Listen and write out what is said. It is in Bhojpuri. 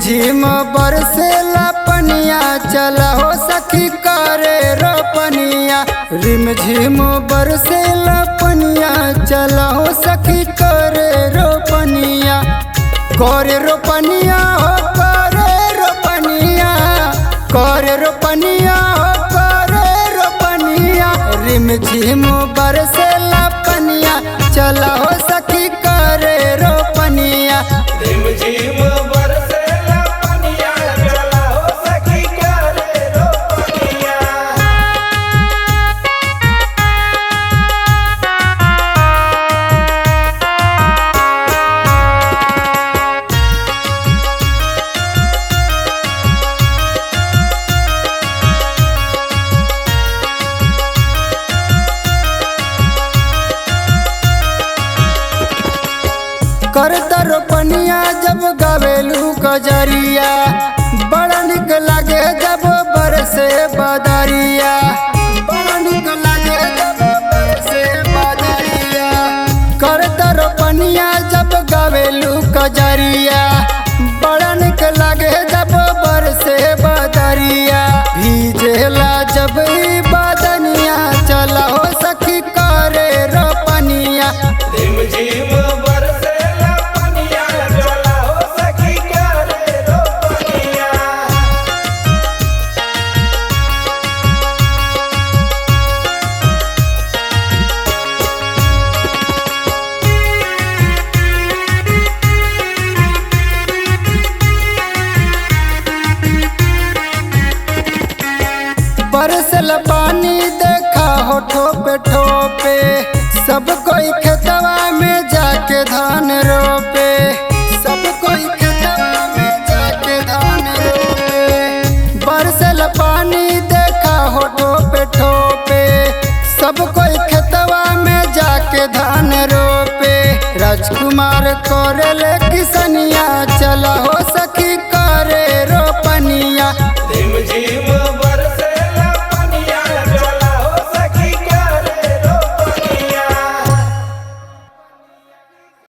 झिम बरसेला पनिया चला हो सखी करे रोपनिया। रिम झिम बरसेला पनिया चला हो सखी करे रोपनिया। करे रोपनिया हो करे रोपनिया, करे रोपनिया हो करे रोपनिया। रिम झिम बरसेला पनिया चला हो सखी करे रोपनिया। रिम झिम बरसेला पनिया चला हो सखी करे रोपनिया। करता रोपनिया जब गावेलू कजरिया, बड़ा निक लागे जब बरसे बदरिया। बड़ा निक लागे जब बरसे बदरिया। करता रोपनिया जब गावेलू कजरिया, बड़ा निक लागे जब बरसे बदरिया। भीजेला जब ई बदनिया चला हो सखी करे रोपनिया। रिम झिम बरसेला पनिया चला हो सखी करे रोपनिया। बरसल पानी देखा हो ठोपे ठोपे, सब कोई खेतवा में जाके धान रोपे। सब कोई खेतवा में जाके धान रोपे। बरसल पानी देखा हो ठोपे ठोपे, सब कोई खेतवा में जाके धान रोपे। राजकुमार कोरेले किसनिया चला हो सखी करे रोपनिया। रिम झिम